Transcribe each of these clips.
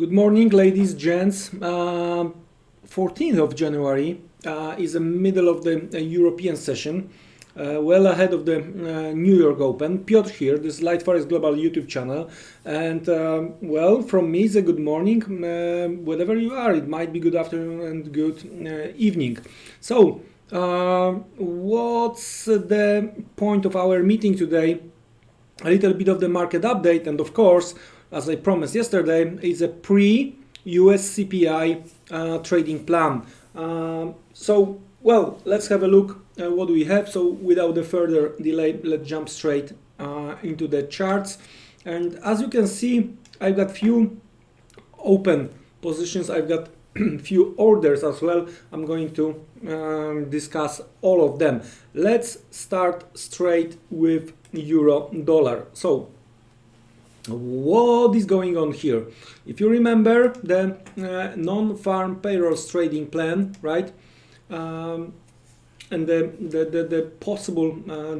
Good morning, ladies, gents. 14th of January is the middle of the European session, well ahead of the New York Open. Piotr here, this is Liteforex Global YouTube channel, and well, from me it's a good morning, wherever you are. It might be good afternoon and good evening. So, what's the point of our meeting today? A little bit of the market update, and of course, as I promised yesterday, it's a pre-US CPI trading plan. Well, let's have a look at what we have. So without a further delay, let's jump straight into the charts. And as you can see, I've got few open positions. I've got few orders as well. I'm going to discuss all of them. Let's start straight with euro dollar. So what is going on here? If you remember the non-farm payrolls trading plan, right? And the possible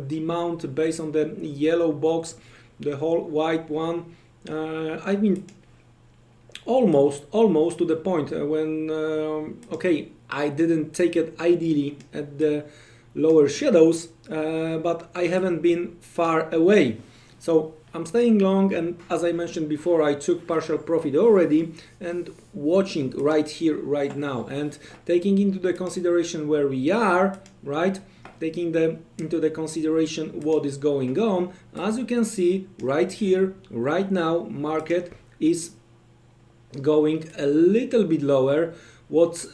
demand based on the yellow box, the whole white one. I mean, almost to the point when okay, I didn't take it ideally at the lower shadows, but I haven't been far away. So I'm staying long, and as I mentioned before, I took partial profit already and watching right here, right now, and taking into the consideration where we are, right? Taking into the consideration what is going on. As you can see, right here, right now, market is going a little bit lower. What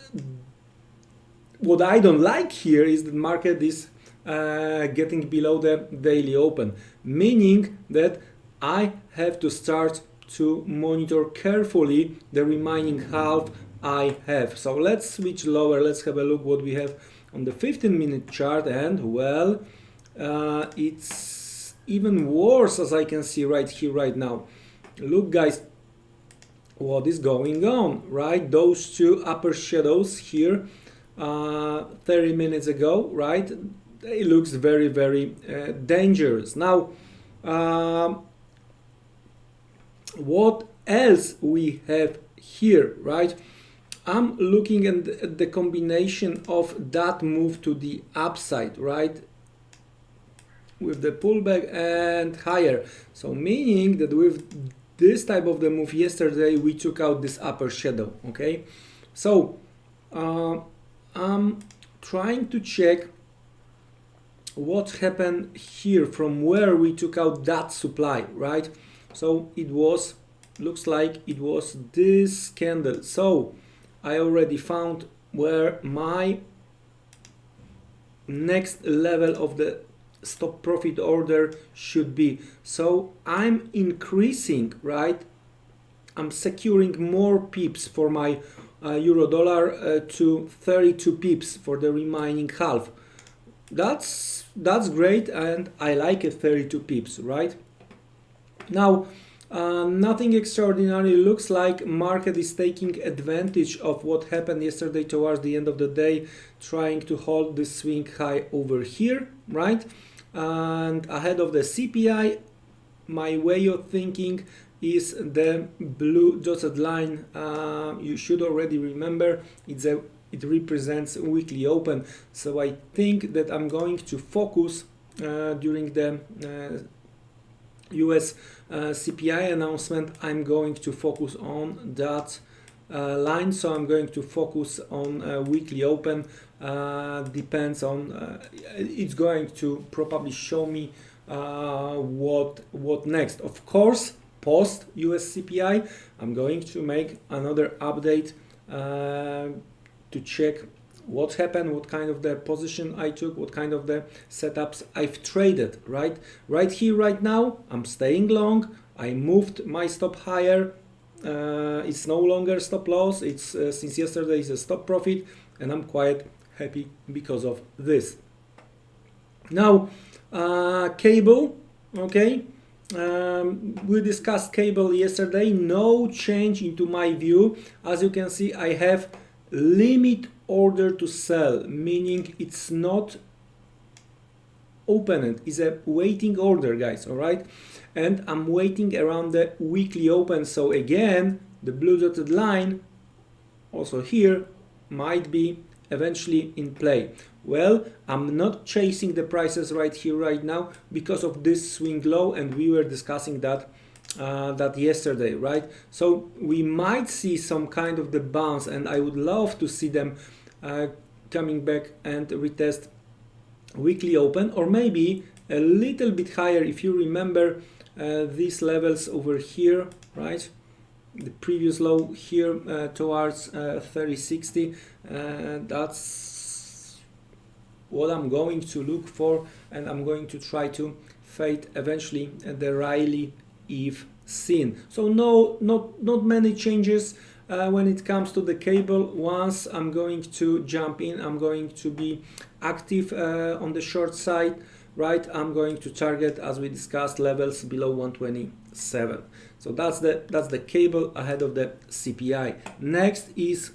I don't like here is the market is getting below the daily open, meaning that I have to start to monitor carefully the remaining half I have. So let's switch lower. Let's have a look what we have on the 15-minute chart, and well, it's even worse, as I can see right here, right now. Look, guys, what is going on, right? Those two upper shadows here 30 minutes ago, right? It looks very, very dangerous. Now, what else we have here, right? I'm looking at the combination of that move to the upside, right? With the pullback and higher. So meaning that with this type of the move yesterday, we took out this upper shadow, okay? So I'm trying to check what happened here from where we took out that supply, right? So it was, looks like it was this candle. So I already found where my next level of the stop profit order should be. So I'm increasing, right? I'm securing more pips for my euro dollar to 32 pips for the remaining half. That's great, and I like it, 32 pips, right? Now, nothing extraordinary. Looks like market is taking advantage of what happened yesterday towards the end of the day, trying to hold this swing high over here, right? And ahead of the CPI, my way of thinking is the blue dotted line. You should already remember it represents weekly open. So I think that I'm going to focus during the US CPI announcement. I'm going to focus on that line. So I'm going to focus on weekly open. Depends on it's going to probably show me what next. Of course, post US CPI, I'm going to make another update to check what happened, what kind of the position I took, what kind of the setups I've traded, right? Right here, right now, I'm staying long. I moved my stop higher. It's no longer stop loss. It's since yesterday is a stop profit, and I'm quite happy because of this. Now, cable, okay. We discussed cable yesterday. No change into my view. As you can see, I have limit order to sell, meaning it's not open, it's a waiting order, guys. All right, and I'm waiting around the weekly open. So again, the blue dotted line also here might be eventually in play. Well, I'm not chasing the prices right here right now because of this swing low, and we were discussing that yesterday, right? So we might see some kind of the bounce, and I would love to see them coming back and retest weekly open, or maybe a little bit higher. If you remember these levels over here, right, the previous low here towards 3060, that's what I'm going to look for, and I'm going to try to fade eventually the Riley Eve scene. So not many changes when it comes to the cable. Once I'm going to jump in, I'm going to be active on the short side, right? I'm going to target, as we discussed, levels below 127. So that's the cable ahead of the CPI. Next is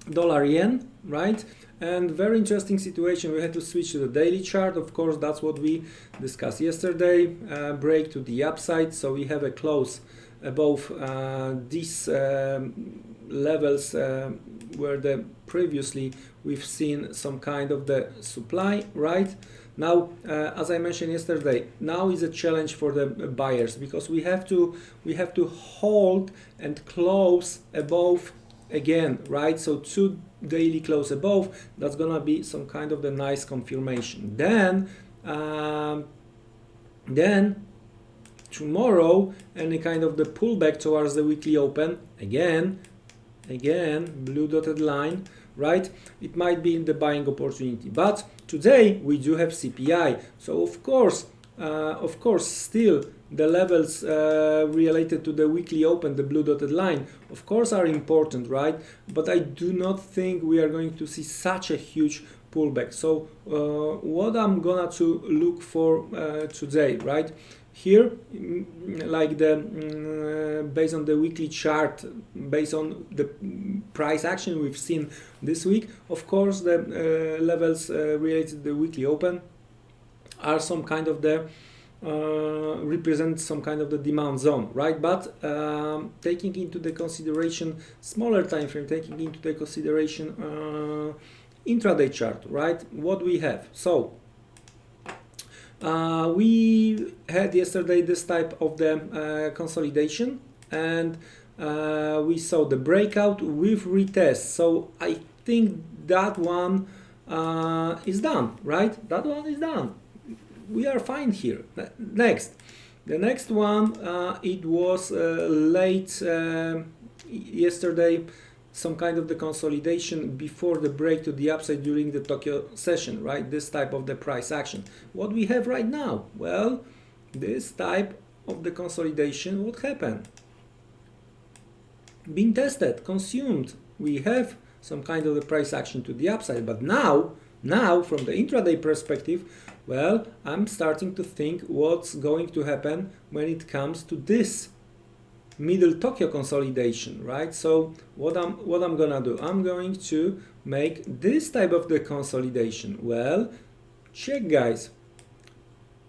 dollar yen, right? And very interesting situation. We had to switch to the daily chart. Of course, that's what we discussed yesterday. Break to the upside. So we have a close above these levels where previously we've seen some kind of the supply, right? Now, as I mentioned yesterday, now is a challenge for the buyers, because we have to hold and close above again, right? So 2 daily close above, that's gonna be some kind of the nice confirmation. Then tomorrow, any kind of the pullback towards the weekly open, again blue dotted line, right? It might be in the buying opportunity. But today we do have CPI, so of course still the levels related to the weekly open, the blue dotted line, of course are important, right? But I do not think we are going to see such a huge pullback. So what I'm gonna to look for today, right? Here, like based on the weekly chart, based on the price action we've seen this week, of course the levels related to the weekly open are some kind of the represent some kind of the demand zone, right? But taking into the consideration smaller time frame, taking into the consideration intraday chart, right? What we have. So we had yesterday this type of the consolidation, and we saw the breakout with retest. So I think that one is done, right? That one is done. We are fine here. Next, the next one, it was late yesterday, some kind of the consolidation before the break to the upside during the Tokyo session, right? This type of the price action. What we have right now? Well, this type of the consolidation, what happened? Being tested, consumed. We have some kind of the price action to the upside, but now from the intraday perspective, well, I'm starting to think what's going to happen when it comes to this middle Tokyo consolidation, right? So what I'm gonna do, I'm going to make this type of the consolidation. Well, check, guys.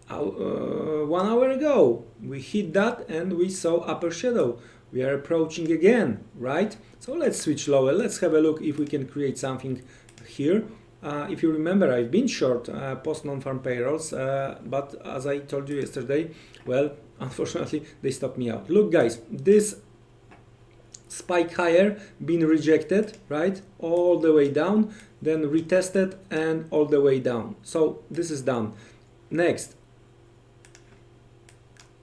1 hour ago we hit that and we saw upper shadow. We are approaching again, right? So let's switch lower. Let's have a look if we can create something here. If you remember, I've been short post non-farm payrolls, but as I told you yesterday, well, unfortunately they stopped me out. Look, guys, this spike higher been rejected, right, all the way down, then retested and all the way down. So this is done. Next,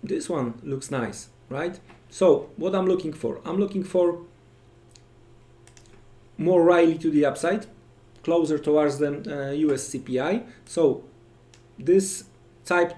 this one looks nice, right? So what I'm looking for more rally to the upside, closer towards the US CPI. So this type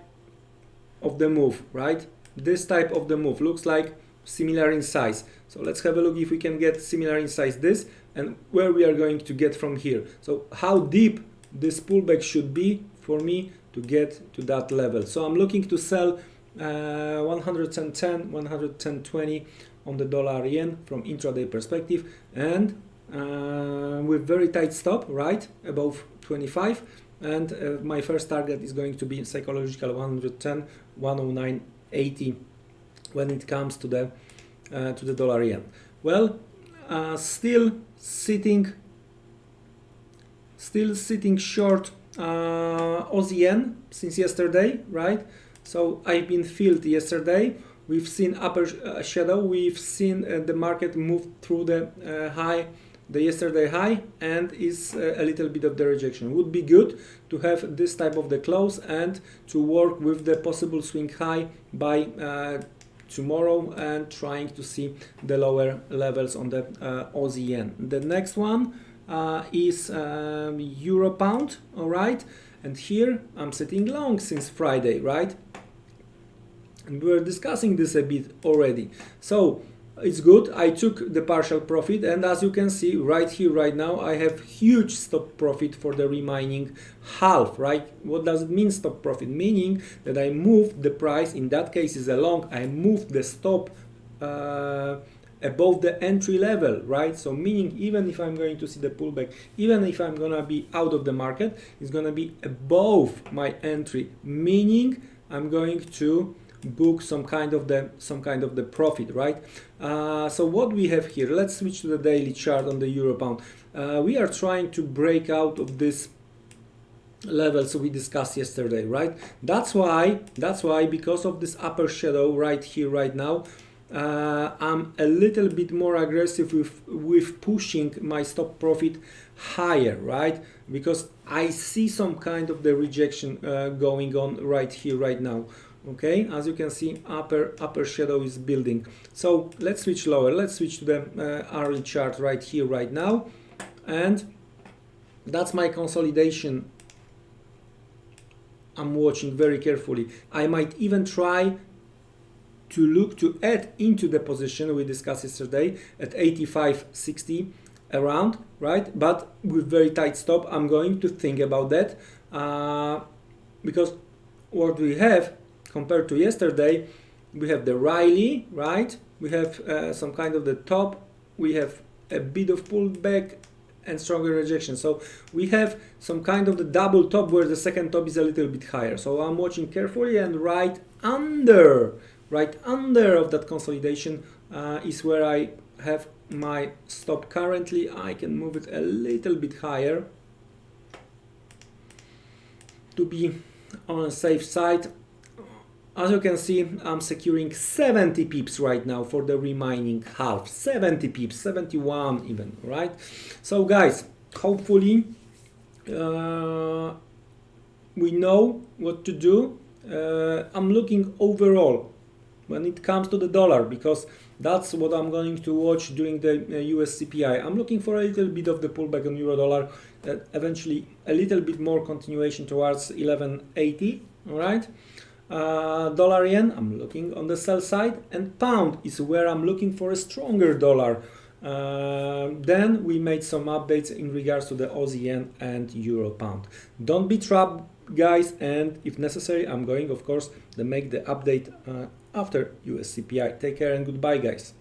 of the move, right? This type of the move looks like similar in size. So let's have a look if we can get similar in size this, and where we are going to get from here. So how deep this pullback should be for me to get to that level. So I'm looking to sell 110, 110.20 on the dollar yen from intraday perspective, and with very tight stop, right, above 25, and my first target is going to be psychological 110, 109.80 when it comes to the to the dollar yen. Well, still sitting short Aussie yen since yesterday, right? So I've been filled yesterday. We've seen upper shadow. We've seen the market move through the high, the yesterday high, and is a little bit of the rejection. Would be good to have this type of the close and to work with the possible swing high by tomorrow and trying to see the lower levels on the Aussie yen. The next one is Euro pound, all right? And here I'm sitting long since Friday, right? And we were discussing this a bit already. So it's good. I took the partial profit, and as you can see right here, right now, I have huge stop profit for the remaining half, right? What does it mean, stop profit? Meaning that I moved the price, in that case is a long, I moved the stop above the entry level, right? So meaning even if I'm going to see the pullback, even if I'm gonna be out of the market, it's gonna be above my entry, meaning I'm going to book some kind of the profit, right? So what we have here, let's switch to the daily chart on the euro pound. We are trying to break out of this level, so we discussed yesterday, right? That's why because of this upper shadow right here, right now, I'm a little bit more aggressive with pushing my stop profit higher, right? Because I see some kind of the rejection going on right here, right now. Okay, as you can see, upper shadow is building. So let's switch lower. Let's switch to the hourly chart right here, right now, and that's my consolidation. I'm watching very carefully. I might even try to look to add into the position we discussed yesterday at 85.60 around, right? But with very tight stop. I'm going to think about that because what we have compared to yesterday, we have the rally, right? We have some kind of the top, we have a bit of pullback and stronger rejection. So we have some kind of the double top where the second top is a little bit higher. So I'm watching carefully, and right under of that consolidation is where I have my stop currently. I can move it a little bit higher to be on a safe side. As you can see, I'm securing 70 pips right now for the remaining half. 70 pips, 71 even, right? So guys, hopefully we know what to do. I'm looking overall when it comes to the dollar, because that's what I'm going to watch during the US CPI. I'm looking for a little bit of the pullback on euro dollar, eventually a little bit more continuation towards 11.80, all right? Dollar yen, I'm looking on the sell side, and pound is where I'm looking for a stronger dollar. Then we made some updates in regards to the Aussie yen and euro pound. Don't be trapped, guys, and if necessary, I'm going, of course, to make the update after US CPI. Take care and goodbye, guys.